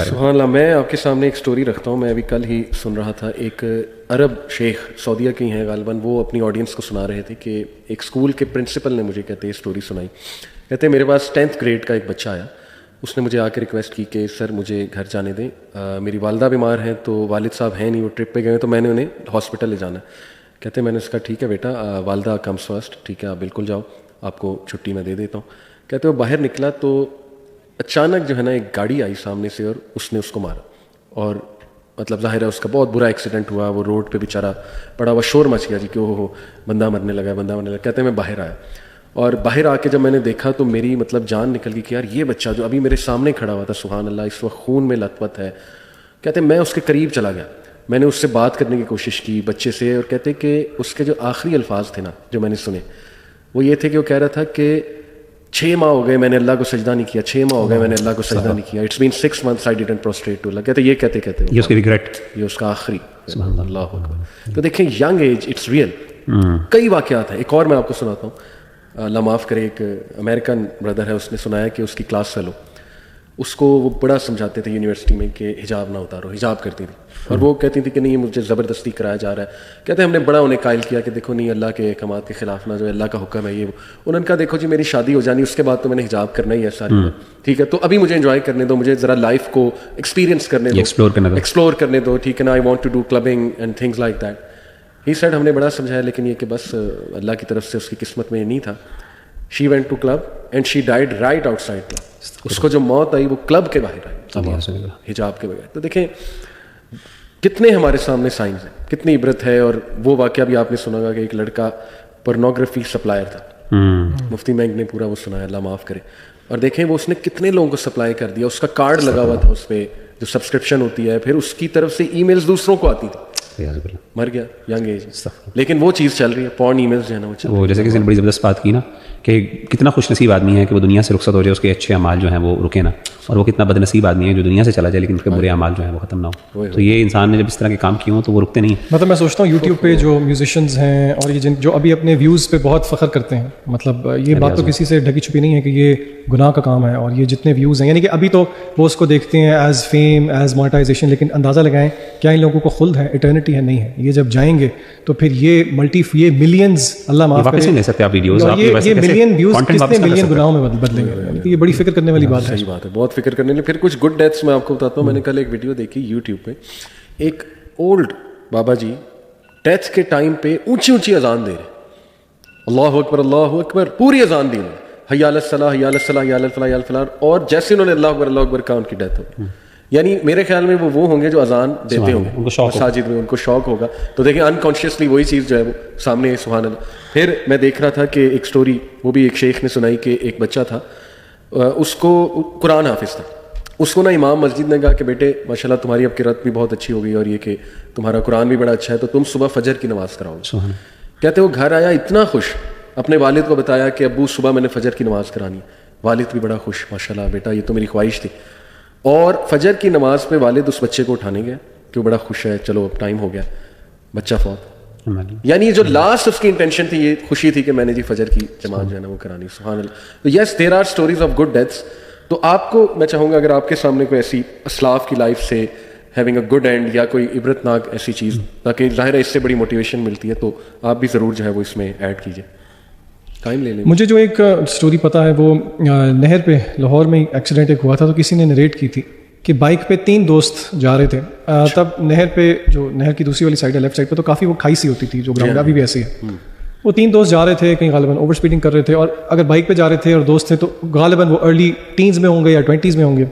بارے میں. سبحان اللہ. میں آپ کے سامنے ایک سٹوری رکھتا ہوں. میں ابھی کل ہی سن رہا تھا, ایک عرب شیخ سعودیہ کے ہیں غالباً, وہ اپنی آڈینس کو سنا رہے تھے کہ ایک اسکول کے پرنسپل نے مجھے کہتے اسٹوری سنائی. کہتے میرے پاس 10th گریڈ کا ایک بچہ آیا, اس نے مجھے آ کے ریکویسٹ کی کہ سر مجھے گھر جانے دیں, میری والدہ بیمار ہیں تو والد صاحب ہیں نہیں, وہ ٹرپ پہ گئے تو میں نے انہیں ہاسپٹل لے جانا ہے. کہتے میں نے اس کا ٹھیک ہے بیٹا, والدہ کمس فرسٹ, ٹھیک ہے آپ بالکل جاؤ, آپ کو چھٹی میں دے دیتا ہوں. کہتے وہ باہر نکلا تو اچانک جو ہے نا ایک گاڑی آئی سامنے سے اور اس نے اس کو مارا, اور مطلب ظاہر ہے اس کا بہت برا ایکسیڈنٹ ہوا, وہ روڈ پہ بیچارہ پڑا ہوا, شور مچ گیا جی کہ وہ بندہ مرنے لگا, بندہ مرنے لگا. کہتے ہیں میں باہر آیا, اور باہر آ کے جب میں نے دیکھا تو میری مطلب جان نکل گئی کہ یار یہ بچہ جو ابھی میرے سامنے کھڑا ہوا تھا, سبحان اللہ, اس وقت خون میں لت پت ہے. کہتے ہیں میں اس کے قریب چلا گیا, میں نے اس سے بات کرنے کی کوشش کی بچے سے, اور کہتے کہ اس کے جو آخری الفاظ تھے نا جو میں نے سنے وہ یہ تھے کہ وہ کہہ رہا تھا کہ 6 ماہ ہو گئے میں نے اللہ کو سجدہ نہیں کیا, 6 ماہ ہو گئے میں نے اللہ کو سجدہ نہیں کیا, it's been 6 months I didn't prostrate to Allah. کہتے یہ کہتے یہ اس کی ریگریٹ, یہ اس کا آخری. اللہ اکبر. تو دیکھیں ینگ ایج اٹس ریئل. کئی واقعات ہیں. ایک اور میں آپ کو سناتا ہوں, اللہ معاف کرے, ایک امریکن بردر ہے, اس نے سنایا کہ اس کی کلاس فیلو, اس کو وہ بڑا سمجھاتے تھے یونیورسٹی میں کہ حجاب نہ اتارو, حجاب کرتی تھی, اور وہ کہتی تھی کہ نہیں مجھے زبردستی کرایا جا رہا ہے. کہتے ہیں ہم نے بڑا انہیں قائل کیا کہ دیکھو نہیں اللہ کے احکامات کے خلاف نہ, جو اللہ کا حکم ہے یہ وہ. انہوں نے کہا دیکھو جی میری شادی ہو جانی, اس کے بعد تو میں نے حجاب کرنا ہی ہے ساری, ٹھیک ہے, تو ابھی مجھے انجوائے کرنے دو, مجھے ذرا لائف کو ایکسپیرینس کرنے دو, ایکسپلور کرنے دو, ٹھیک ہے نا, I want to do clubbing and things like that. He said ہم نے بڑا سمجھایا, لیکن یہ کہ بس اللہ کی طرف سے اس کی قسمت میں یہ نہیں تھا. She went to club and she died right outside club. اس کو جو موت آئی وہ کلب کے باہر آئی, حجاب کے بغیر. تو دیکھیں کتنے ہمارے سامنے سائنس ہیں, کتنی عبرت ہے. اور وہ واقعہ بھی آپ نے سنا گا کہ ایک لڑکا پورنوگرافی سپلائر تھا, مفتی مینگ نے پورا وہ سنایا, اللہ معاف کرے. اور دیکھیں وہ اس نے کتنے لوگوں کو سپلائی کر دیا, اس کا کارڈ لگا ہوا تھا اس پہ جو سبسکرپشن ہوتی ہے, پھر اس کی طرف سے ای میلز دوسروں کو آتی تھی, مر گیا ینگ ایج. لیکن وہ چیز چل رہی ہے, پورن ای میلز جو ہے نا وہ جیسے کسی نے بڑی زبردست بات کی نا کہ کتنا خوش نصیب آدمی ہے کہ وہ دنیا سے رخصت ہو جائے, اس کے اچھے اعمال جو ہیں وہ رکے نا, اور وہ کتنا بد نصیب آدمی ہے جو دنیا سے چلا جائے لیکن اس کے برے اعمال جو ہیں وہ ختم نہ ہو. تو یہ انسان نے جب اس طرح کے کام کیے ہوں تو وہ رکتے نہیں. مطلب میں سوچتا ہوں یوٹیوب پہ جو میوزیشینز ہیں اور یہ جو ابھی اپنے ویوز پہ بہت فخر کرتے ہیں, مطلب یہ بات تو کسی سے ڈھکی چھپی نہیں ہے کہ یہ گناہ کا کام ہے, اور یہ جتنے ویوز ہیں یعنی کہ ابھی تو وہ اس کو دیکھتے ہیں ایز فیم, ایز مونیٹائزیشن, لیکن اندازہ لگائیں کیا ان لوگوں کو خلد ہے, ایٹرنٹی ہے, نہیں ہے. یہ جب جائیں گے تو پھر یہ یہ ملینز, اللہ معاف کرے, یہ ملین ویوز کتنے ملین گناہوں میں بدلیں گے. یہ بڑی فکر کرنے والی بات ہے. صحیح بات ہے, بہت فکر کرنے والی. پھر کچھ گڈ ڈیتھس میں آپ کو بتاتا ہوں. میں نے کل ایک ویڈیو دیکھی یوٹیوب پہ, ایک اولڈ بابا جی ڈیتھ کے ٹائم پہ اونچی اونچی اذان دے رہے, اللہ اکبر اللہ اکبر, پوری اذان دی انہوں نے, حی علی الصلاۃ حی علی الصلاۃ حی علی الفلاح حی علی الفلاح, اور جیسے انہوں نے اللہ اکبر کہا ان کی ڈیتھ ہو گئی. یعنی میرے خیال میں وہ ہوں گے جو اذان دیتے ہوں گے مساجد میں, ان کو شوق ہوگا. تو دیکھیں انکانشیسلی وہی چیز جو ہے وہ سامنے, سبحان اللہ. پھر میں دیکھ رہا تھا کہ ایک سٹوری وہ بھی ایک شیخ نے سنائی کہ ایک بچہ تھا, اس کو قرآن حافظ تھا, اس کو نا امام مسجد نے کہا کہ بیٹے ماشاء اللہ تمہاری اب قرأت بھی بہت اچھی ہو گئی, اور یہ کہ تمہارا قرآن بھی بڑا اچھا ہے, تو تم صبح فجر کی نماز کراؤ گے. کہتے وہ گھر آیا اتنا خوش, اپنے والد کو بتایا کہ ابو صبح میں نے فجر کی نماز کرانی. والد بھی بڑا خوش, ماشاء اللہ بیٹا یہ تو میری خواہش تھی. اور فجر کی نماز پہ والد اس بچے کو اٹھانے گیا کہ وہ بڑا خوش ہے, چلو اب ٹائم ہو گیا, بچہ فوت. یعنی جو لاسٹ اس کی انٹینشن تھی یہ خوشی تھی کہ میں نے جی فجر کی جماعت جو ہے نا وہ کرانی. سبحان اللہ. تو yes there are stories of good deaths. تو آپ کو میں چاہوں گا اگر آپ کے سامنے کوئی ایسی اسلاف کی لائف سے ہیونگ اے گڈ اینڈ یا کوئی عبرت ناک ایسی چیز, تاکہ ظاہر ہے اس سے بڑی موٹیویشن ملتی ہے, تو آپ بھی ضرور جو ہے وہ اس میں ایڈ کیجیے. ٹائم لے لیں. مجھے جو ایک اسٹوری پتہ ہے وہ نہر پہ لاہور میں ایکسیڈنٹ ایک ہوا تھا, تو کسی نے نریٹ کی تھی کہ بائک پہ 3 دوست جا رہے تھے. تب نہر پہ جو نہر کی دوسری والی سائڈ ہے لیفٹ سائڈ پہ تو کافی وہ کھائی سی ہوتی تھی جو گراؤنڈ ابھی بھی ایسی ہے. وہ 3 دوست جا رہے تھے, کہیں غالباً اوور اسپیڈنگ کر رہے تھے, اور اگر بائک پہ جا رہے تھے اور دوست تھے تو غالباً وہ ارلی ٹینز میں ہوں گے یا 20s میں ہوں گے.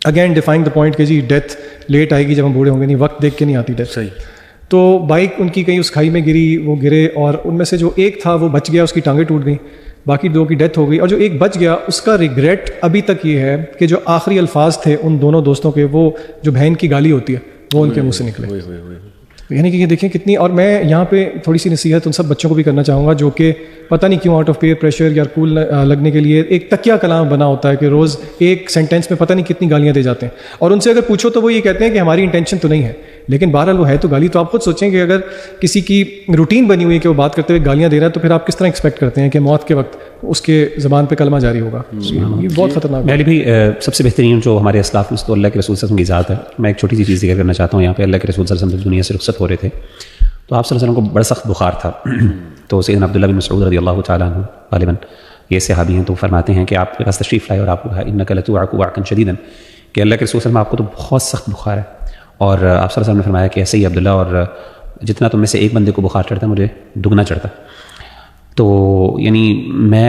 اگین ڈیفائنگ دا پوائنٹ کہ جی ڈیتھ لیٹ آئے گی جب ہم بوڑھے ہوں گے, نہیں وقت دیکھ کے نہیں آتی ڈیتھ. صحیح. تو بائک ان کی کہیں اس کھائی میں گری, وہ گرے, اور ان میں سے جو ایک تھا وہ بچ گیا, اس کی ٹانگیں ٹوٹ گئیں, باقی 2 کی ڈیتھ ہو گئی. اور جو ایک بچ گیا اس کا ریگریٹ ابھی تک یہ ہے کہ جو آخری الفاظ تھے ان دونوں دوستوں کے, وہ جو بہن کی گالی ہوتی ہے وہ ان کے منہ سے نکلے. یعنی کہ یہ دیکھیں کتنی. اور میں یہاں پہ تھوڑی سی نصیحت ان سب بچوں کو بھی کرنا چاہوں گا جو کہ پتہ نہیں کیوں آؤٹ آف پیئر پریشر یا کول لگنے کے لیے ایک تکیہ کلام بنا ہوتا ہے کہ روز ایک سینٹینس میں پتہ نہیں کتنی گالیاں دے جاتے ہیں, اور ان سے اگر پوچھو تو وہ یہ کہتے ہیں کہ ہماری انٹینشن تو نہیں ہے, لیکن بہرحال وہ ہے تو گالی. تو آپ خود سوچیں کہ اگر کسی کی روٹین بنی ہوئی ہے کہ وہ بات کرتے ہوئے گالیاں دے رہا ہے تو پھر آپ کس طرح ایکسپیکٹ کرتے ہیں کہ موت کے وقت اس کے زبان پہ کلمہ جاری ہوگا. یہ بہت خطرناک. میں بھی سب سے بہترین جو ہمارے اسلاف میں تو اللہ کے رسول صلی اللہ علیہ وسلم کی ذات ہے. میں ایک چھوٹی سی چیز ذکر کرنا چاہتا ہوں یہاں پہ. اللہ کے رسول صلی اللہ علیہ وسلم دنیا سے رخصت ہو رہے تھے تو آپ صلی اللہ علیہ وسلم کو بڑا سخت بخار تھا. تو سیدنا عبداللہ بن مسعود رضی اللہ تعالیٰ عنہ غالباً یہ صحابی ہیں تو فرماتے ہیں کہ آپ کے پاس تشریف لائے اور آپ کو انک لتوعک وعکا شدیدا کہ اللہ کے رسول صلی اللہ علیہ وسلم آپ کو تو بہت سخت بخار ہے. اور آپ صلی اللہ علیہ وسلم نے فرمایا کہ ایسے ہی عبداللہ اور جتنا تم میں سے ایک بندے کو بخار چڑھتا ہے مجھے دگنا چڑھتا. تو یعنی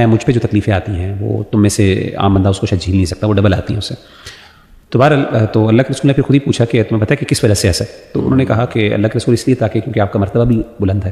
مجھ پہ جو تکلیفیں آتی ہیں وہ تم میں سے عام بندہ اس کو شاید جھیل نہیں سکتا, وہ ڈبل آتی ہیں اس سے. تو بہرحال تو اللہ کے رسول نے پھر خود ہی پوچھا کہ تمہیں پتہ ہے کہ کس وجہ سے ایسا ہے؟ تو انہوں نے کہا کہ اللہ کے رسول اس لیے تاکہ کیونکہ آپ کا مرتبہ بھی بلند ہے.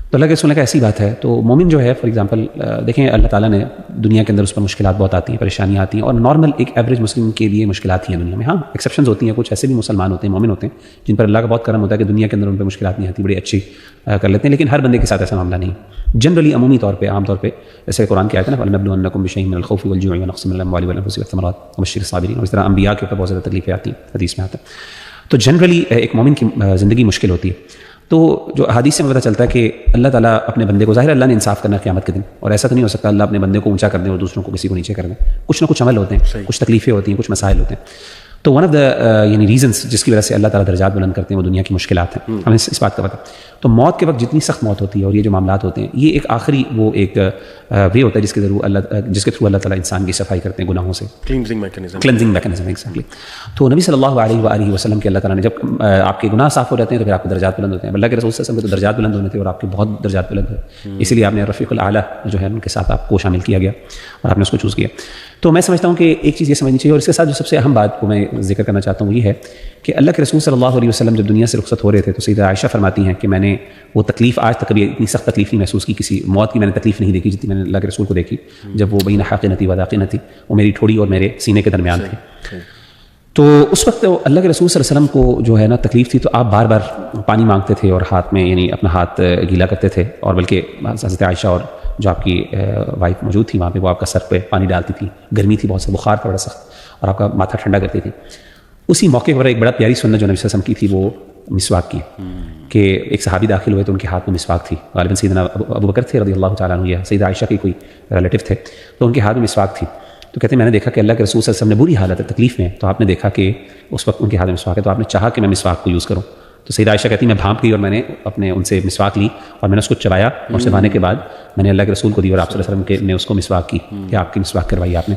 تو اللہ کے رسول نے کہا ایسی بات ہے. تو مومن جو ہے فار ایگزامپل دیکھیں اللہ تعالیٰ نے دنیا کے اندر اس پر مشکلات بہت آتی ہیں, پریشانیاں آتی ہیں, اور نارمل ایک ایوریج مسلم کے لیے مشکلات ہی ہیں دنیا میں. ہاں ایکسیپشنز ہوتی ہیں, کچھ ایسے بھی مسلمان ہوتے ہیں, مومن ہوتے ہیں جن پر اللہ کا بہت کرم ہوتا ہے کہ دنیا کے اندر ان پہ مشکلات نہیں آتی, بڑی اچھی کر لیتے ہیں. لیکن ہر بندے کے ساتھ ایسا معاملہ نہیں. جنرلی عمومی طور پہ عام طور پہ جیسے قرآن کی آیت ہے نا وَلَنَبْلُوَنَّكُمْ بِشَيْءٍ مِّنَ الْخَوْفِ وَالْجُوعِ وَنَقْصٍ مِّنَ الْأَمْوَالِ وَالْأَنفُسِ وَالثَّمَرَاتِ وَبَشِّرِ الصَّابِرِينَ. اور اس طرح انبیاء کے اوپر بہت زیادہ تکلیفیں آتی ہیں, حدیث میں آتا ہے. تو جنرلی ایک مومن کی زندگی مشکل ہوتی ہے. تو جو حدیث سے میں پتہ چلتا ہے کہ اللہ تعالیٰ اپنے بندے کو, ظاہر اللہ نے انصاف کرنا قیامت کے دن, اور ایسا تو نہیں ہو سکتا اللہ اپنے بندے کو اونچا کر دیں اور دوسروں کو کسی کو نیچے کر دیں. کچھ نہ کچھ عمل ہوتے ہیں, کچھ تکلیفیں ہوتی ہیں, کچھ مسائل ہوتے ہیں. تو ون آف دا یعنی ریزنس جس کی وجہ سے اللہ تعالیٰ درجات بلند کرتے ہیں وہ دنیا کی مشکلات ہیں. ہمیں اس بات کا پتہ. تو موت کے وقت جتنی سخت موت ہوتی ہے اور یہ جو معاملات ہوتے ہیں یہ ایک آخری وہ ایک وے ہوتا ہے جس کے تھرو اللہ تعالیٰ انسان کی صفائی کرتے ہیں گناہوں سے. Cleansing mechanism exactly. تو نبی صلی اللہ علیہ وآلہ وسلم کے اللہ تعالیٰ نے جب آپ کے گناہ صاف ہو جاتے ہیں تو پھر آپ کے درجات بلند ہوتے ہیں. اللہ کے رسول صلی اللہ علیہ وسلم کے تو درجات بلند ہونے تھے اور آپ کے بہت درجات بلند ہوئے, اسی لیے آپ نے رفیق الاعلیٰ جو ہے ان کے ساتھ آپ کو شامل کیا گیا اور آپ نے اس کو چوز کیا. تو میں سمجھتا ہوں کہ ایک چیز یہ سمجھنی چاہیے, اور اس کے ساتھ جو سب سے اہم بات کو میں ذکر کرنا چاہتا ہوں وہ یہ ہے کہ اللہ کے رسول صلی اللہ علیہ وسلم جب دنیا سے رخصت ہو رہے تھے تو سیدہ عائشہ فرماتی ہیں کہ میں نے وہ تکلیف آج تک کبھی اتنی سخت تکلیف نہیں محسوس کی, کسی موت کی میں نے تکلیف نہیں دیکھی جتنی میں نے اللہ کے رسول کو دیکھی جب وہ بین حاقنتی و داقنتی, وہ میری ٹھوڑی اور میرے سینے کے درمیان تھی. تو اس وقت اللہ کے رسول صلی اللہ علیہ وسلم کو جو ہے نا تکلیف تھی تو آپ بار بار پانی مانگتے تھے اور ہاتھ میں یعنی اپنا ہاتھ گیلا کرتے تھے, اور بلکہ حضرت عائشہ اور جو آپ کی وائف موجود تھی وہاں پہ وہ آپ کا سر پہ پانی ڈالتی تھی, گرمی تھی بہت سے, بخار تھا بڑا سخت, اور آپ کا ماتھا ٹھنڈا کرتی تھی. اسی موقع پر ایک بڑا پیاری سنت جو نبی صلی اللہ علیہ وسلم کی تھی وہ مسواک کی, کہ ایک صحابی داخل ہوئے تو ان کے ہاتھ میں مسواک تھی, غالباً سیدنا ابو بکر تھے رضی اللہ تعالیٰ عنہ, یا سیدہ عائشہ کی کوئی ریلیٹو تھے, تو ان کے ہاتھ میں مسواک تھی. تو کہتے ہیں میں نے دیکھا کہ اللہ کے رسول صلی اللہ علیہ وسلم نے بری حالت ہے, تکلیف میں, تو آپ نے دیکھا کہ اس وقت ان کے ہاتھ میں مسواک ہے, تو آپ نے چاہا کہ میں مسواک کو یوز کروں. تو سیدہ عائشہ کہتی میں بھانپ گئی اور میں نے اپنے ان سے مسواک لی اور میں نے اس کو چبایا, اور چبانے کے بعد میں نے اللہ کے رسول کو دی اور آپ صلی اللہ علیہ وسلم نے اس کو مسواک کی کہ آپ کی مسواک کروائی آپ نے.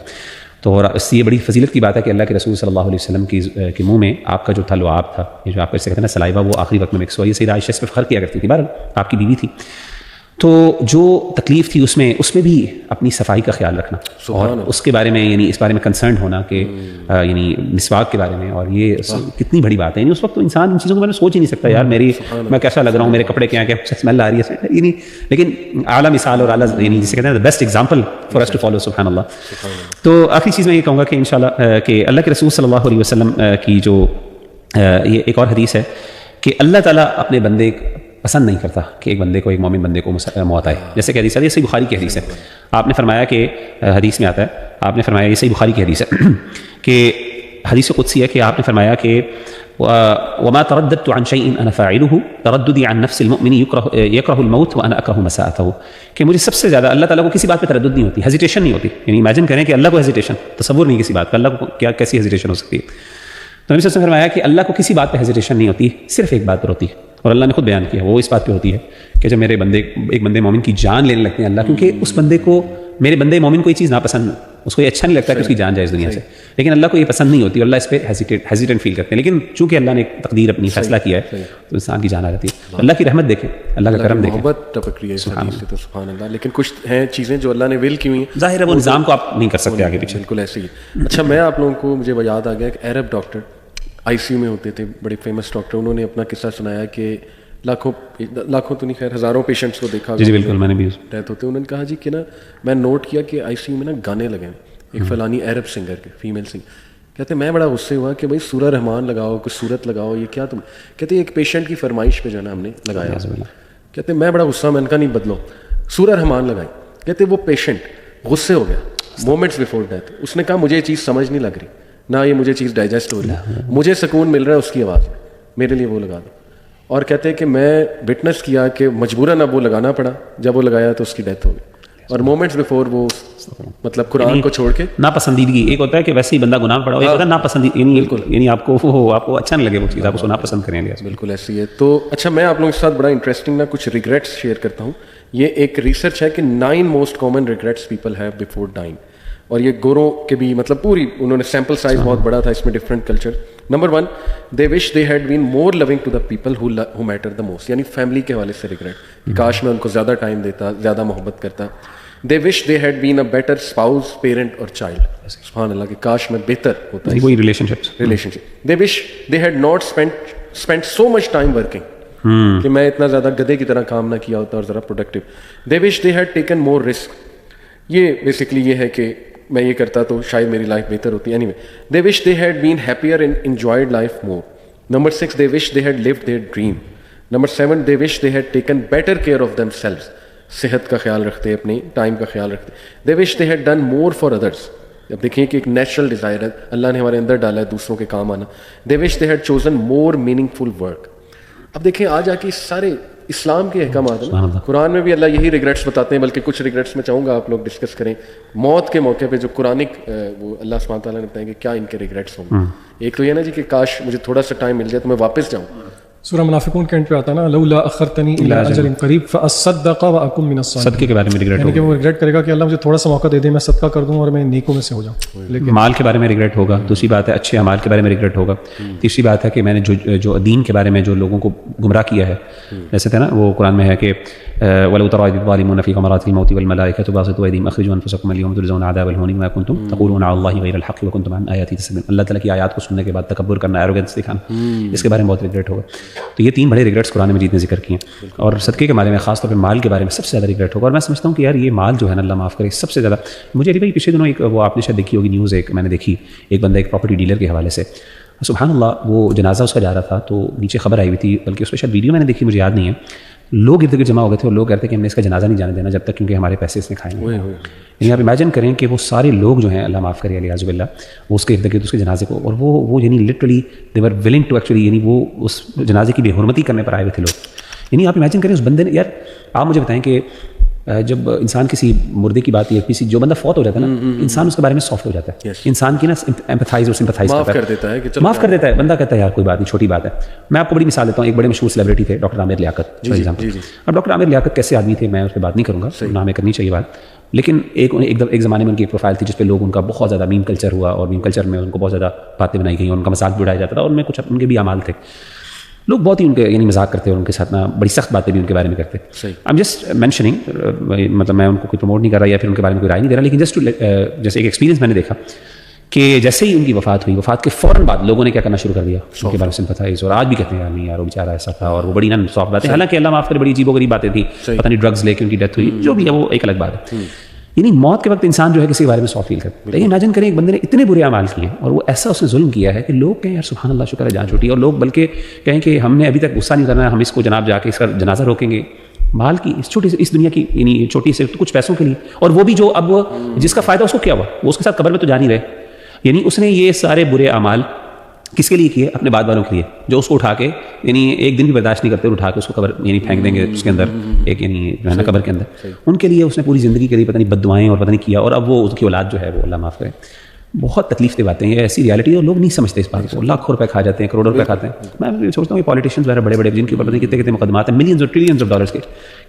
تو اور اس سے یہ بڑی فضیلت کی بات ہے کہ اللہ کے رسول صلی اللہ علیہ وسلم کے منہ میں آپ کا جو تھا لعاب تھا, یہ جو آپ اسے کہتے ہیں نا سلائیوا, وہ آخری وقت میں مکس ہوا. یہ سیدہ عائشہ اس پہ فخر کیا کرتی تھی, بہرحال آپ کی بیوی تھی. تو جو تکلیف تھی اس میں بھی اپنی صفائی کا خیال رکھنا اور اس کے بارے میں یعنی اس بارے میں کنسرنڈ ہونا کہ یعنی مسواک کے بارے میں, اور یہ کتنی بڑی بات ہے. یعنی اس وقت تو انسان ان چیزوں کے بارے میں سوچ ہی نہیں سکتا, یار میں کیسا لگ رہا ہوں, میرے کپڑے کیا ہیں, کیا اسمیل آ رہی ہے, یعنی لیکن اعلیٰ مثال اور اعلیٰ یعنی جسے کہتے ہیں best example for us to follow, سبحان اللہ. تو آخری چیز میں یہ کہوں گا کہ انشاءاللہ کہ اللہ کے رسول صلی اللہ علیہ وسلم کی جو یہ ایک اور حدیث ہے کہ اللہ تعالیٰ اپنے بندے پسند نہیں کرتا کہ ایک بندے کو, ایک مومن بندے کو موت آئے. جیسے کہ حدیث ہے, یہ صحیح بخاری کی حدیث ہے. آپ نے فرمایا کہ حدیث میں آتا ہے, آپ نے فرمایا, یہ صحیح بخاری کی حدیث ہے کہ حدیث قدسی ہے کہ آپ نے فرمایا کہ وما ترددت عن شيء انا فاعله ترددي عن نفس المؤمن يكره الموت وانا اكره مساءته, کہ مجھے سب سے زیادہ اللہ تعالیٰ کو کسی بات پہ تردد نہیں ہوتی, ہیزیٹیشن نہیں ہوتی. یعنی امیجن کریں کہ اللہ کو ہیزیٹیشن, تصور نہیں کسی بات کا, اللہ کو کیا کیسی ہیزیٹیشن ہو سکتی ہے. تو نبی صلی اللہ علیہ وسلم نے فرمایا کہ اللہ کو کسی بات پہ ہیزیٹیشن نہیں ہوتی, صرف ایک بات پر ہوتی ہے, اور اللہ نے خود بیان کیا, وہ اس بات پہ ہوتی ہے کہ جب ایک بندے مومن کی جان لینے لگتے ہیں اللہ, کیونکہ اس بندے کو, میرے بندے مومن کو یہ چیز ناپسند, اس کو یہ اچھا نہیں لگتا کہ اس کی جان جائے اس دنیا سے, لیکن اللہ کو یہ پسند نہیں ہوتی اور اللہ اس پہ ہیزیٹنٹ فیل کرتے ہیں. لیکن چونکہ اللہ نے ایک تقدیر اپنی فیصلہ کیا ہے تو انسان کی جان آ جاتی ہے. اللہ کی رحمت دیکھیں, اللہ کا کرم دیکھیں, محبت ٹپک رہی ہے تو سبحان اللہ. لیکن کچھ ہیں چیزیں جو اللہ نے ول کی ہوئی ہیں, ظاہر ہے وہ نظام کو آپ نہیں کر سکتے آگے پیچھے, بالکل ایسے ہی. اچھا میں آپ لوگوں کو, مجھے یاد آ گیا ایک عرب ڈاکٹر آئی سی یو میں ہوتے تھے, بڑے فیمس ڈاکٹر, انہوں نے اپنا قصہ سنایا کہ لاکھوں تو نہیں خیر ہزاروں پیشنٹس کو دیکھا. جی بالکل, میں نے بھی ڈیتھ ہوتے. انہوں نے کہا جی کہ نا میں نوٹ کیا کہ آئی سی یو میں نا گانے لگے ایک فلانی عرب سنگر کے, فیمیل سنگر. کہتے میں بڑا غصے ہوا کہ بھائی سورہ رحمان لگاؤ, کوئی صورت لگاؤ, یہ کیا تم. کہتے ایک پیشنٹ کی فرمائش پہ جو ہے نا ہم نے لگایا. کہتے میں بڑا غصہ, میں ان کا نہیں بدلو, سورہ رحمان لگائی. کہتے وہ پیشنٹ غصے ہو گیا مومنٹس بفور ڈیتھ, اس نے کہا مجھے یہ چیز سمجھ نہیں لگ رہی, نہ یہ مجھے چیز ڈائجسٹ ہو رہی ہے, مجھے سکون مل رہا ہے اس کی آواز میں, میرے لیے وہ لگا دو. اور کہتے ہیں کہ میں وٹنس کیا کہ مجبوراً اب وہ لگانا پڑا, جب وہ لگایا تو اس کی ڈیتھ ہو گئی. اور مومنٹس بیفور وہ مطلب قرآن کو چھوڑ کے ناپسندیدگی, ایک ہوتا ہے کہ ویسے ہی بندہ گناہ پڑا ہو, ایک ہوتا ہے ناپسندیدگی, یعنی آپ کو اچھا نہیں لگے وہ چیز, آپ اس کو ناپسند کریں. بالکل ایسی ہے. تو اچھا میں آپ لوگوں کے ساتھ بڑا انٹرسٹنگ نا کچھ ریگریٹس شیئر کرتا ہوں. یہ ایک ریسرچ ہے کہ 9 most common regrets people have before dying, اور یہ گوروں کے بھی مطلب پوری انہوں نے سیمپل سائز بہت بڑا تھا, اس میں different culture. Number 1, they wish they had been more loving to the people who matter the most, یعنی فیملی کے حوالے سے ریگریٹ, کاش میں ان کو زیادہ ٹائم دیتا, زیادہ محبت کرتا. They wish they had been a better spouse, parent or child. سبحان اللہ کہ کاش میں بہتر ہوتا ہے. وہی relationship. They wish they had not spend so much time working, کہ میں اتنا زیادہ گدھے کی طرح کام نہ کیا ہوتا اور ذرا productive. They wish they had taken more risk. یہ بیسکلی یہ ہے کہ میں یہ کرتا تو شاید میری لائف بہتر ہوتی. Anyway they wish they had been happier and enjoyed life more. Number 6, they wish they had lived their dream. Number 7, they wish they had taken better care of themselves, صحت کا خیال رکھتے, اپنی time کا خیال رکھتے. They wish they had done more for others. اب دیکھیں کہ ایک نیچرل ڈیزائر ہے, اللہ نے ہمارے اندر ڈالا ہے دوسروں کے کام آنا. They wish they had chosen more meaningful work. اب دیکھیں آج آ کے سارے اسلام کے احکامات ہیں نا, قرآن میں بھی اللہ یہی ریگریٹس بتاتے ہیں, بلکہ کچھ ریگریٹس میں چاہوں گا آپ لوگ ڈسکس کریں موت کے موقع پہ, جو قرآنک وہ اللہ سبحانہ تعالیٰ نے بتائیں کہ کیا ان کے ریگریٹس ہوں گے. ایک تو یہ نا جی کہ کاش مجھے تھوڑا سا ٹائم مل جائے تو میں واپس جاؤں. سورہ منافقون کے اینڈ پہ آتا ہے نا, لولا اخرتنی الی اجل قریب فاصدق واکن من الصالحین. صدقے کے بارے میں ریگریٹ ہوگا, کہ وہ ریگریٹ کرے گا کہ اللہ مجھے تھوڑا سا موقع دے دے, میں صدقہ کر دوں اور میں نیکوں میں سے ہو جاؤں. لیکن مال کے بارے میں ریگریٹ ہوگا. دوسری بات ہے اچھے اعمال کے بارے میں ریگریٹ ہوگا. تیسری بات ہے کہ میں نے جو دین کے بارے میں جو لوگوں کو گمراہ کیا ہے, جیسے تھا نا وہ قرآن میں ہے کہ وَلَوْ تَرَىٰ إِذِ الظَّالِمُونَ فِي غَمَرَاتِ الْمَوْتِ وَالْمَلَائِكَةُ بَاسِطُو أَيْدِيهِمْ أَخْرِجُوا أَنفُسَكُمُ الْيَوْمَ تُجْزَوْنَ عَذَابَ الْهُونِ بِمَا كُنتُمْ تَقُولُونَ عَلَى اللَّهِ غَيْرَ الْحَقِّ وَكُنتُمْ عَنْ آيَاتِهِ تَسْتَكْبِرُونَ. اللہ تعالیٰ کی آیات کو سننے کے بعد تکبر کرنا, ایروگنس دکھانا, اس کے بارے میں بہت ریگریٹ ہوگا. تو یہ 3 بڑے ریگریٹس قرآن مجید نے ذکر کیے ہیں. اور صدقے کے بارے میں, خاص طور پہ مال کے بارے میں سب سے زیادہ ریگریٹ ہوگا. اور میں سمجھتا ہوں کہ یار یہ مال جو ہے نا, اللہ معاف کرے, سب سے زیادہ مجھے علی بھائی پچھلے دنوں ایک وہ آپ نے شاید دیکھی ہوگی نیوز, ایک میں نے دیکھی, ایک بندہ ایک پراپرٹی ڈیلر کے حوالے سے, سبحان اللہ وہ جنازہ اس کا جا رہا تھا, تو نیچے خبر آئی ہوئی تھی, بلکہ اس پہ شاید ویڈیو میں نے دیکھی, مجھے یاد نہیں ہے. لوگ ارد گرد جمع ہو گئے تھے اور لوگ کہتے ہیں کہ ہم نے اس کا جنازہ نہیں جانے دینا جب تک کیونکہ ہمارے پیسے اس نے کھائے ہیں. یعنی آپ امیجن کریں کہ وہ سارے لوگ جو ہیں, اللہ معاف کرے علیہ باللہ, وہ اس کے ارد گرد اس کے جنازے کو, اور وہ یعنی literally they were willing to actually, یعنی وہ اس جنازے کی بے حرمتی کرنے پر آئے ہوئے تھے لوگ. یعنی آپ امیجن کریں اس بندے نے, یار آپ مجھے بتائیں کہ جب انسان کسی مردے کی بات, یا کسی جو بندہ فوت ہو جاتا ہے نا, انسان اس کے بارے میں سافٹ ہو جاتا ہے, انسان کی نا ایمپتھائز اور سمپتھائز معاف کر دیتا ہے, بندہ کہتا ہے یار کوئی بات نہیں, چھوٹی بات ہے. میں آپ کو بڑی مثال دیتا ہوں, ایک بڑے مشہور سیلیبریٹی تھے ڈاکٹر عامر لیاقت. اب ڈاکٹر عامر لیاقت کیسے آدمی تھے میں اس پہ بات نہیں کروں گا, نام کرنی چاہیے بات, لیکن ایک زمانے میں ان کی ایک پروفائل تھی جس پہ لوگ ان کا بہت زیادہ میم کلچر ہوا, اور میم کلچر میں ان کو بہت زیادہ باتیں بنائی گئیں, ان کا مذاق بھی اڑایا جاتا تھا, اور ان میں کچھ ان کے بھی اعمال تھے. لوگ بہت ہی ان کے یعنی مذاق کرتے اور ان کے ساتھ نا بڑی سخت باتیں بھی ان کے بارے میں کرتے. آئی ایم جسٹ مینشننگ, مطلب میں ان کو کوئی پروموٹ نہیں کر رہا یا پھر ان کے بارے میں کوئی رائے نہیں دے رہا, لیکن جسٹ جیسے ایک ایکسپیرینس میں نے دیکھا کہ جیسے ہی ان کی وفات ہوئی, وفات کے فوراً بعد لوگوں نے کیا کرنا شروع کر دیا, ان کے بارے میں سمپتھائز, اور آج بھی کہتے ہیں یار نہیں یار وہ بیچارہ ایسا تھا, اور وہ بڑی نا سافٹ باتیں, حالانکہ اللہ معاف کرے بڑی عجیب و غریب باتیں تھیں, پتہ نہیں ڈرگز لے کے ان کی ڈیتھ ہوئی, جو بھی ہے وہ ایک الگ بات ہے. یعنی موت کے وقت انسان جو ہے کسی کے بارے میں سافٹ فیل کرتا ہے. لیکن امیجن کریں ایک بندے نے اتنے برے اعمال کیے ہیں, اور وہ ایسا اس نے ظلم کیا ہے کہ لوگ کہیں یار سبحان اللہ شکر ہے جان چھوٹی, اور لوگ بلکہ کہیں کہ ہم نے ابھی تک غصہ نہیں کرنا, ہم اس کو جناب جا کے اس کا جنازہ روکیں گے, مال کی اس چھوٹی اس دنیا کی یعنی چھوٹی سے کچھ پیسوں کے لیے, اور وہ بھی جو اب جس کا فائدہ اس کو کیا ہوا, وہ اس کے ساتھ قبر میں تو جا نہیں رہے. یعنی اس نے یہ سارے برے اعمال کس کے لیے کیے, اپنے بعد والوں کے لیے, جو اس کو اٹھا کے یعنی ایک دن بھی برداشت نہیں کرتے, اٹھا کے اس کو قبر یعنی پھینک دیں گے اس کے اندر, ایک یعنی جو ہے نا قبر کے اندر. ان کے لیے اس نے پوری زندگی کے لیے پتہ نہیں بد دعائیں اور پتہ نہیں کیا, اور اب وہ اس کی اولاد جو ہے وہ اللہ معاف کرے. بہت تکلیف دہ باتیں, یہ ایسی ریالٹی ہے, اور لوگ نہیں سمجھتے اس بات کو. لاکھوں روپے کھا جاتے ہیں, کروڑوں روپے کھاتے ہیں. میں سوچتا ہوں کہ پالیٹیشینز وغیرہ بڑے بڑے جن کے اوپر کتنے کتنے مقدمات ہیں, ملینز اور ٹریلینز آف ڈالرز کے,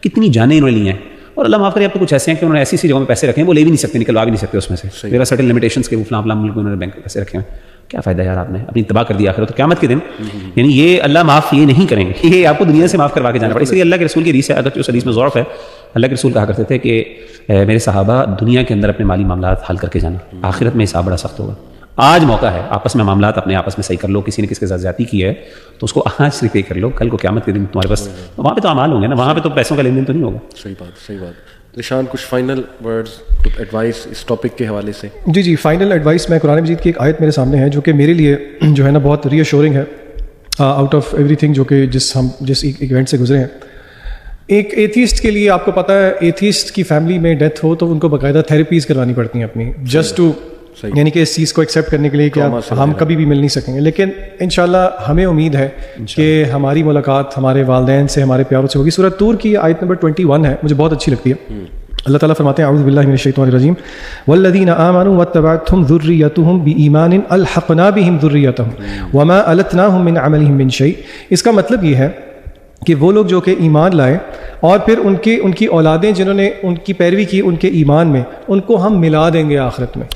کتنی جانیں انہوں نے لی ہیں, اور اللہ معاف کرے اب تو کچھ ایسے ہیں کہ انہوں نے ایسی جگہوں میں پیسے رکھے ہیں وہ لے بھی نہیں سکتے, نکلوا بھی نہیں سکتے اس میں سے. میرا سرٹن لمیٹیشنس کے وہ فلاں ملک میں انہوں نے بینک میں پیسے رکھے ہیں. کیا فائدہ یار, آپ نے اپنی تباہ کر دیا آخر تو قیامت کے دن. یعنی یہ اللہ معاف یہ نہیں کریں گے, یہ آپ کو دنیا سے معاف کروا کے جانا پڑے. اس لیے اللہ کے رسول کی حدیث ہے, اگر اس حدیث میں ضعف ہے, اللہ کے رسول کہا کرتے تھے کہ میرے صحابہ دنیا کے اندر اپنے مالی معاملات حل کر کے جانا, آخرت میں حساب بڑا سخت ہوگا. آج موقع ہے, آپس میں معاملات اپنے آپس میں صحیح کر لو. کسی نے کس کے ساتھ زیادتی کی ہے تو اس کو آج صرف یہ کر لو, کل کو قیامت کے دن تمہارے پاس وہاں پہ تو اعمال ہوں گے نا, وہاں پہ تو پیسوں کا لین دین تو نہیں ہوگا. صحیح بات, صحیح بات. ذیشان کچھ فائنل ورڈز, ایڈوائس اس ٹاپک کے حوالے سے. جی فائنل ایڈوائس, میں قرآن مجید کی ایک آیت میرے سامنے ہے جو کہ میرے لیے جو ہے نا بہت ری ایشورنگ ہے آؤٹ آف ایوری تھنگ جو کہ جس ایونٹ سے گزرے ہیں. ایک ایتھیسٹ کے لیے آپ کو پتہ ہے, ایتھیسٹ کی فیملی میں ڈیتھ ہو تو ان کو باقاعدہ تھیراپیز کروانی پڑتی ہیں اپنی, جسٹ ٹو یعنی کہ اس چیز کو ایکسیپٹ کرنے کے لیے کہ ہم کبھی بھی مل نہیں سکیں گے. لیکن انشاءاللہ ہمیں امید ہے کہ ہماری ملاقات ہمارے والدین سے, ہمارے پیاروں سے ہوگی. سورۃ طور کی آیت نمبر 21 ہے, مجھے بہت اچھی لگتی ہے. اللہ تعالیٰ فرماتے ہیں اعوذ باللہ من الشیطان الرجیم والذین آمنوا واتبعتهم ذریتهم بایمان الحقنا بهم ذریتهم وما التناهم من عملهم من شیء. اس کا مطلب یہ ہے کہ وہ لوگ جو کہ ایمان لائے اور پھر ان کی اولادیں جنہوں نے ان کی پیروی کی ان کے ایمان میں, ان کو ہم ملا دیں گے آخرت میں,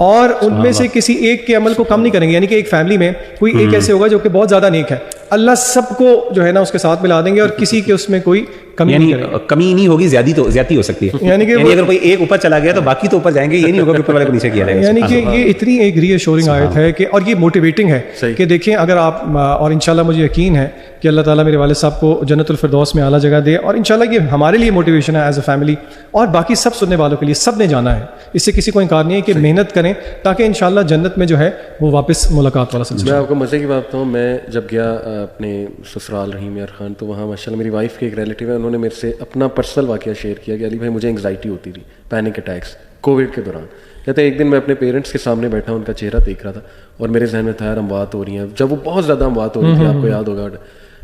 اور ان میں سے کسی ایک کے عمل کو کم نہیں کریں گے. یعنی کہ ایک فیملی میں کوئی ایک ایسے ہوگا جو کہ بہت زیادہ نیک ہے, اللہ سب کو جو ہے نا اس کے ساتھ ملا دیں گے اور کسی کے اس میں کوئی کمی نہیں ہوگی, زیادتی ہو سکتی ہے. یعنی کہ اگر کوئی ایک اوپر چلا گیا تو باقی تو اوپر جائیں گے, یہ نہیں ہوگا کہ اوپر والے کو نیچے کیا جائے گا. یعنی کہ یہ اتنی ایک ری ایشورنگ آیت ہے کہ, اور یہ موٹیویٹنگ ہے کہ دیکھیں اگر آپ, اور انشاءاللہ مجھے یقین ہے کہ اللہ تعالیٰ میرے والد صاحب کو جنت الفردوس میں اعلیٰ جگہ دے, اور انشاءاللہ یہ ہمارے لیے موٹیویشن ہے ایز اے فیملی, اور باقی سب سننے والوں کے لیے. سب نے جانا ہے, اس سے کسی کو انکار نہیں ہے کہ محنت کریں تاکہ انشاءاللہ جنت میں جو ہے وہ واپس ملاقات والا سلسلہ. میں آپ کو مزے کی بات بتاؤں, میں جب گیا اپنے سسرال رحیم یار خان, تو وہاں ماشاءاللہ میری وائف کے ایک ریلیٹیو ہے, انہوں نے میرے سے اپنا پرسنل واقعہ شیئر کیا کہ علی بھائی مجھے انگزائٹی ہوتی تھی, پینک اٹیکس کووڈ کے دوران. کہتے ہیں ایک دن میں اپنے پیرنٹس کے سامنے بیٹھا, ان کا چہرہ دیکھ رہا تھا اور میرے ذہن میں تھا یار اموات ہو رہی ہیں, جب وہ بہت زیادہ اموات ہو رہی تھی, آپ کو یاد ہوگا.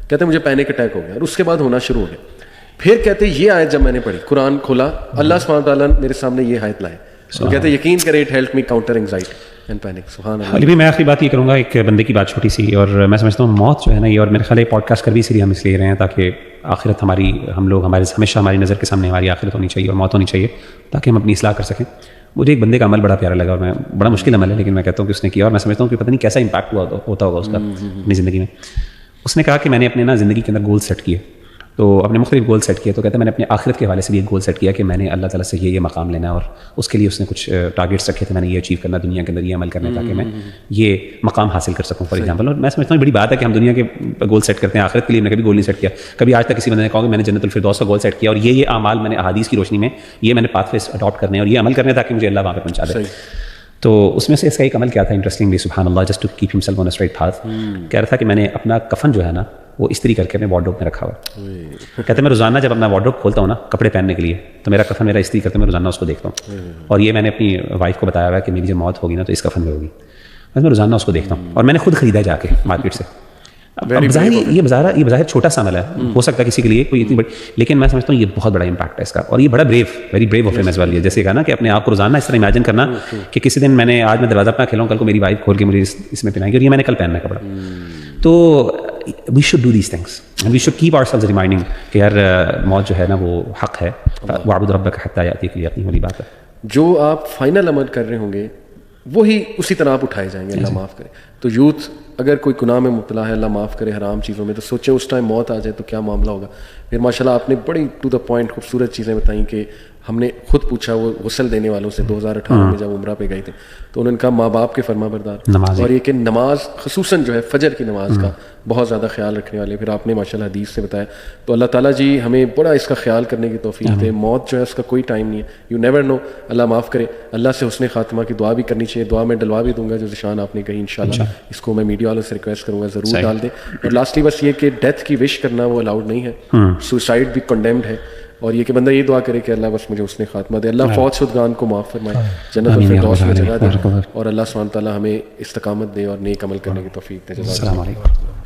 کہتے ہیں مجھے پینک اٹیک ہو گیا, اور اس کے بعد ہونا شروع ہو گیا. پھر کہتے یہ آیت جب میں نے پڑھی, قرآن کھولا, اللہ سبحانہ وتعالیٰ میرے سامنے یہ آیت لائے, تو کہتے ہیں یقین کرے it help me counter anxiety and panic. سبحان اللہ. علی بھائی میں آخری بات یہ کروں گا, ایک بندے کی بات چھوٹی سی, اور میں سمجھتا ہوں موت جو ہے نا یہ, اور میرے خیال ہے پوڈ کاسٹ کر بھی اس لیے ہم اس لیے رہے ہیں تاکہ آخرت ہماری, ہم لوگ ہمیشہ ہماری نظر کے سامنے ہماری آخرت ہونی چاہیے اور موت ہونی چاہیے تاکہ ہم اپنی اصلاح کر سکیں. مجھے ایک بندے کا عمل بڑا پیارا لگا, اور میں بڑا مشکل عمل ہے لیکن میں کہتا ہوں کہ اس نے کیا, اور میں سمجھتا ہوں کہ پتہ نہیں کیسا امپیکٹ ہوتا ہوگا اس کا اپنی زندگی میں. اس نے کہا کہ میں نے اپنے زندگی کے اندر گول سیٹ کیے, تو اپنے مختلف گول سیٹ کیے. تو کہتے ہیں میں نے اپنے آخرت کے حوالے سے بھی ایک گول سیٹ کیا کہ میں نے اللہ تعالیٰ سے یہ مقام لینا ہے, اور اس کے لیے اس نے کچھ ٹارگیٹس رکھے تھے, میں نے یہ اچیو کرنا دنیا کے اندر, یہ عمل کرنا ہے تاکہ میں یہ مقام حاصل کر سکوں فار ایگزامپل. اور میں سمجھتا ہوں بڑی بات ہے کہ ہم دنیا کے گول سیٹ کرتے ہیں, آخرت کے لیے میں کبھی گول نہیں سیٹ کیا. کبھی آج تک کسی بندے نے کہا کہ میں نے جنت الفردوس کا گول سیٹ کیا, اور یہ اعمال میں نے احادیث کی روشنی میں یہ میں نے پاتھ ویز اڈاپٹ کرنے اور یہ عمل کرنے تاکہ مجھے اللہ وہاں پہ پہنچا دے. تو اس میں سے اس کا ایک عمل کیا تھا انٹرسٹنگلی, سبحان اللہ, just to keep himself on a straight path. کہہ رہا تھا کہ میں نے اپنا کفن جو ہے نا وہ استری کر کے اپنے وارڈروب میں رکھا ہوا. کہتے ہیں میں روزانہ جب اپنا وارڈروب کھولتا ہوں نا کپڑے پہننے کے لیے, تو میرا کفن میرا استری کرتے میں روزانہ اس کو دیکھتا ہوں, اور یہ میں نے اپنی وائف کو بتایا ہوا ہے کہ میری جب موت ہوگی نا تو اس کفن میں ہوگی. بس میں روزانہ اس کو دیکھتا ہوں, اور میں نے خود خریدا جا کے مارکیٹ سے. یہ بظاہر چھوٹا سا عمل ہے, ہو سکتا ہے کسی کے لیے کوئی اتنی بڑی, لیکن میں سمجھتا ہوں یہ بہت بڑا امپیکٹ ہے اس کا, اور یہ بڑا ویری بریو آف ہم ایز ویل. جیسے کہا نا کہ اپنے آپ کو روزانہ اس طرح امیجن کرنا کہ کسی دن آج میں دروازہ اپنا کھیلاؤں, کل کو میری وائف کھول کے مجھے اس میں پہنائے گی, اور یہ میں نے کل پہننا ہے کپڑا. تو we should do these things and we should keep ourselves reminding کہ یار موت جو ہے نا وہ حق ہے, واعبد ربک حتی یأتیک الیقین والی بات ہے. جو آپ فائنل عمل کر رہے ہوں گے وہی اسی طرح آپ اٹھائے جائیں گے, اللہ معاف کرے. تو یوتھ اگر کوئی گناہ میں مبتلا ہے, اللہ معاف کرے, حرام چیزوں میں, تو سوچیں اس ٹائم موت آ جائے تو کیا معاملہ ہوگا. پھر ماشاءاللہ آپ نے بڑی ٹو دا پوائنٹ خوبصورت چیزیں بتائیں کہ ہم نے خود پوچھا وہ غسل دینے والوں سے 2018 میں جب عمرہ پہ گئے تھے, تو انہوں نے کہا ماں باپ کے فرما بردار, اور یہ کہ نماز خصوصاً جو ہے فجر کی نماز کا بہت زیادہ خیال رکھنے والے. پھر آپ نے ماشاءاللہ حدیث سے بتایا. تو اللہ تعالیٰ جی ہمیں بڑا اس کا خیال کرنے کی توفیق دے. موت جو ہے اس کا کوئی ٹائم نہیں ہے, یو نیور نو. اللہ معاف کرے, اللہ سے حسن خاتمہ کی دعا بھی کرنی چاہیے. دعا میں ڈلوا بھی دوں گا جو ذیشان آپ نے کہی, انشاءاللہ اس کو میں میڈیا والوں سے ریکویسٹ کروں گا ضرور ڈال دیں. اور لاسٹلی بس یہ کہ ڈیتھ کی وش کرنا وہ الاؤڈ نہیں ہے, سوسائڈ بھی کنڈیمڈ ہے. اور یہ کہ بندہ یہ دعا کرے کہ اللہ بس مجھے حسن خاتمہ دے, اللہ فوت شدگان کو معاف فرمائے, جنت الفردوس میں جگہ دے, اور اللہ سبحانہ تعالیٰ ہمیں استقامت دے اور نیک عمل کرنے کی توفیق دے. السلام علیکم.